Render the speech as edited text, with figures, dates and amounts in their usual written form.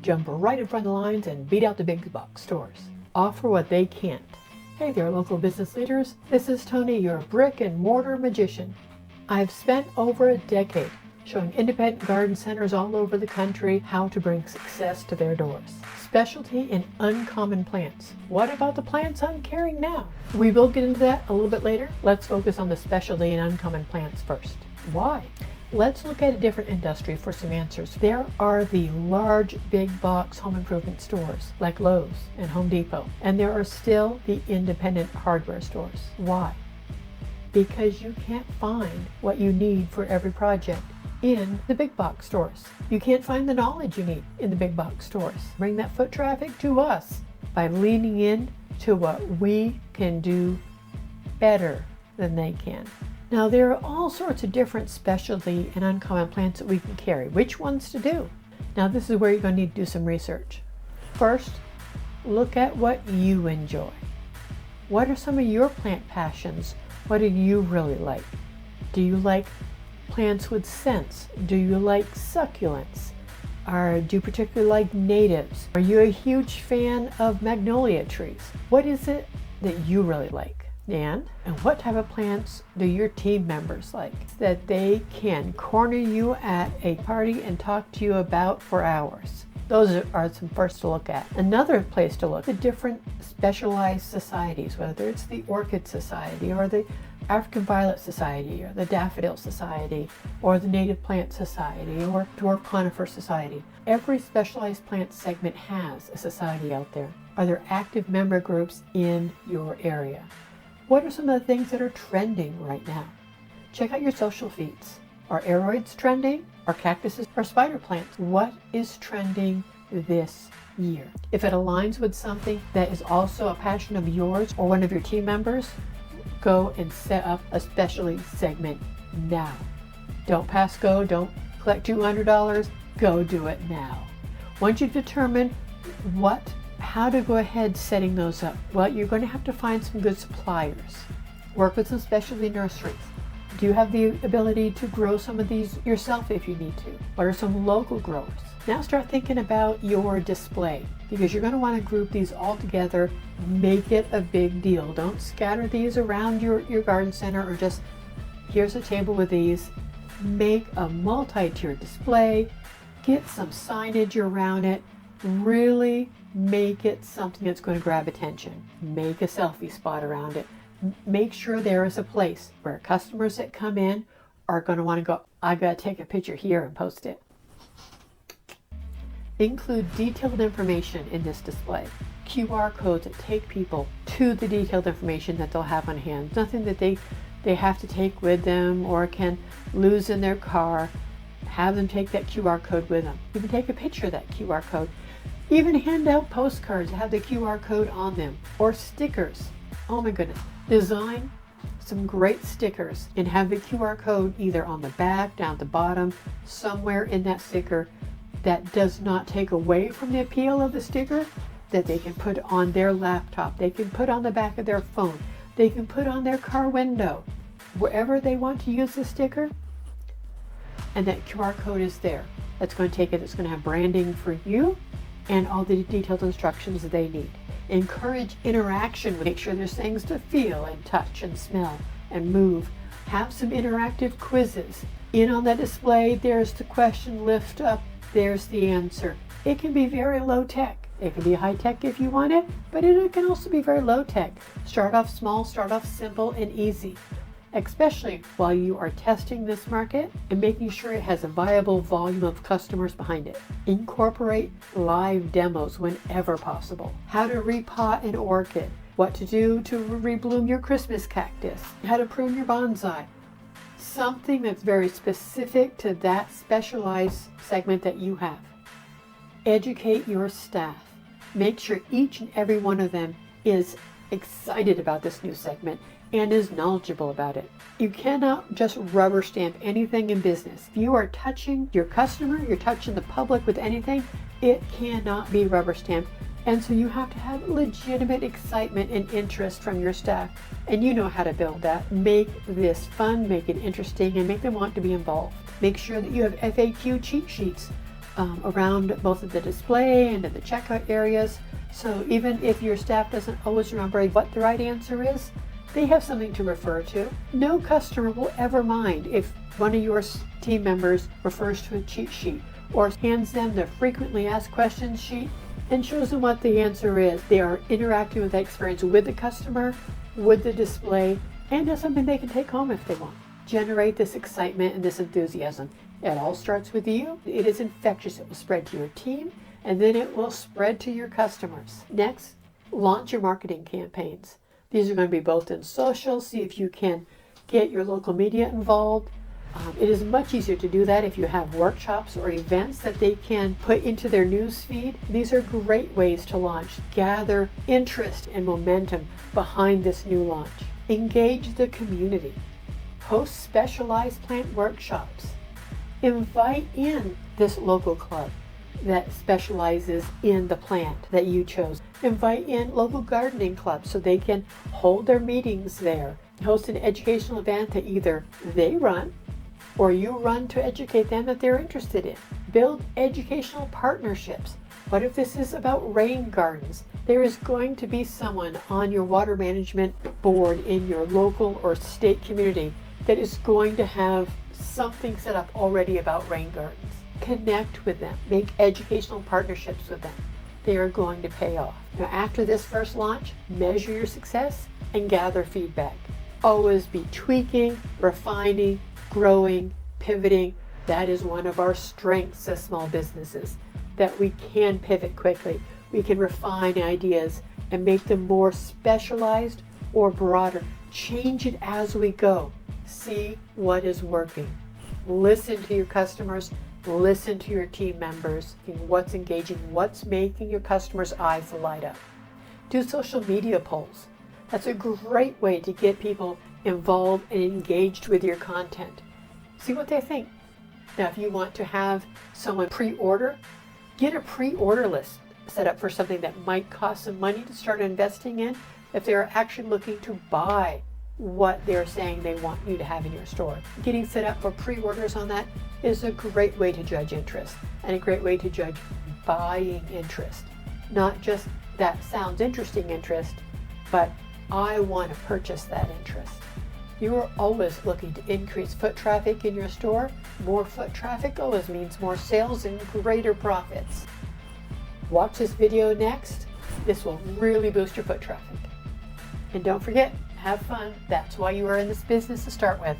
jump right in front of the lines and beat out the big box stores. Offer what they can't. Hey there, local business leaders. This is Tony, your brick and mortar magician. I've spent over a decade showing independent garden centers all over the country how to bring success to their doors. Specialty in uncommon plants. What about the plants I'm carrying now? We will get into that a little bit later. Let's focus on the specialty in uncommon plants first. Why? Let's look at a different industry for some answers. There are the large big box home improvement stores like Lowe's and Home Depot, and there are still the independent hardware stores. Why? Because you can't find what you need for every project in the big box stores. You can't find the knowledge you need in the big box stores. Bring that foot traffic to us by leaning in to what we can do better than they can. Now, there are all sorts of different specialty and uncommon plants that we can carry. Which ones to do? Now, this is where you're going to need to do some research. First, look at what you enjoy. What are some of your plant passions? What do you really like? Do you like plants with scents? Do you like succulents? Do you particularly like natives? Are you a huge fan of magnolia trees? What is it that you really like? And what type of plants do your team members like that they can corner you at a party and talk to you about for hours? Those are some first to look at. Another place to look at different specialized societies, whether it's the Orchid Society or the African Violet Society or the Daffodil Society or the Native Plant Society or Dwarf Conifer Society. Every specialized plant segment has a society out there. Are there active member groups in your area? What are some of the things that are trending right now? Check out your social feeds. Are aroids trending? Are cactuses or spider plants? What is trending this year? If it aligns with something that is also a passion of yours or one of your team members, go and set up a specialty segment now. Don't pass go, don't collect $200, go do it now. Once you've determined how to go ahead setting those up, well, you're going to have to find some good suppliers. Work with some specialty nurseries. Do you have the ability to grow some of these yourself if you need to? What are some local growers? Now start thinking about your display, because you're going to want to group these all together, make it a big deal. Don't scatter these around your garden center or just, here's a table with these. Make a multi-tiered display, get some signage around it, really make it something that's going to grab attention. Make a selfie spot around it. Make sure there is a place where customers that come in are going to want to go, I got to take a picture here and post it. Include detailed information in this display. QR codes that take people to the detailed information that they'll have on hand. Nothing that they have to take with them or can lose in their car. Have them take that QR code with them. Even take a picture of that QR code. Even hand out postcards that have the QR code on them, or stickers. Oh my goodness. Design some great stickers and have the QR code either on the back, down at the bottom, somewhere in that sticker that does not take away from the appeal of the sticker, that they can put on their laptop, they can put on the back of their phone, they can put on their car window, wherever they want to use the sticker, and that QR code is there. That's going to take it, it's going to have branding for you and all the detailed instructions that they need. Encourage interaction. Make sure there's things to feel and touch and smell and move. Have some interactive quizzes. In on that display, there's the question, lift up, there's the answer. It can be very low tech. It can be high tech if you want it, but it can also be very low tech. Start off small, start off simple and easy, especially while you are testing this market and making sure it has a viable volume of customers behind it. Incorporate live demos whenever possible. How to repot an orchid, what to do to rebloom your Christmas cactus, how to prune your bonsai. Something that's very specific to that specialized segment that you have. Educate your staff. Make sure each and every one of them is excited about this new segment and is knowledgeable about it. You cannot just rubber stamp anything in business. If you are touching your customer, you're touching the public with anything, it cannot be rubber stamped. And so you have to have legitimate excitement and interest from your staff. And you know how to build that. Make this fun, make it interesting, and make them want to be involved. Make sure that you have FAQ cheat sheets around both of the display and in the checkout areas. So even if your staff doesn't always remember what the right answer is, they have something to refer to. No customer will ever mind if one of your team members refers to a cheat sheet or hands them the frequently asked questions sheet and shows them what the answer is. They are interacting with that experience with the customer, with the display, and it's something they can take home if they want. Generate this excitement and this enthusiasm. It all starts with you. It is infectious. It will spread to your team, and then it will spread to your customers. Next, launch your marketing campaigns. These are going to be both in social. See if you can get your local media involved. It is much easier to do that if you have workshops or events that they can put into their news feed. These are great ways to launch. Gather interest and momentum behind this new launch. Engage the community. Host specialized plant workshops. Invite in this local club that specializes in the plant that you chose. Invite in local gardening clubs so they can hold their meetings there. Host an educational event that either they run or you run to educate them that they're interested in. Build educational partnerships. What if this is about rain gardens? There is going to be someone on your water management board in your local or state community that is going to have something set up already about rain gardens. Connect with them. Make educational partnerships with them. They are going to pay off. Now, after this first launch, measure your success and gather feedback. Always be tweaking, refining, growing, pivoting. That is one of our strengths as small businesses, that we can pivot quickly. We can refine ideas and make them more specialized or broader. Change it as we go. See what is working. Listen to your customers. Listen to your team members. What's engaging, what's making your customers' eyes light up. Do social media polls. That's a great way to get people involved and engaged with your content. See what they think. Now, if you want to have someone pre-order, get a pre-order list set up for something that might cost some money to start investing in if they're actually looking to buy what they're saying they want you to have in your store. Getting set up for pre-orders on that is a great way to judge interest and a great way to judge buying interest. Not just that sounds interesting interest, but I want to purchase that interest. You are always looking to increase foot traffic in your store. More foot traffic always means more sales and greater profits. Watch this video next. This will really boost your foot traffic. And don't forget, have fun. That's why you are in this business to start with.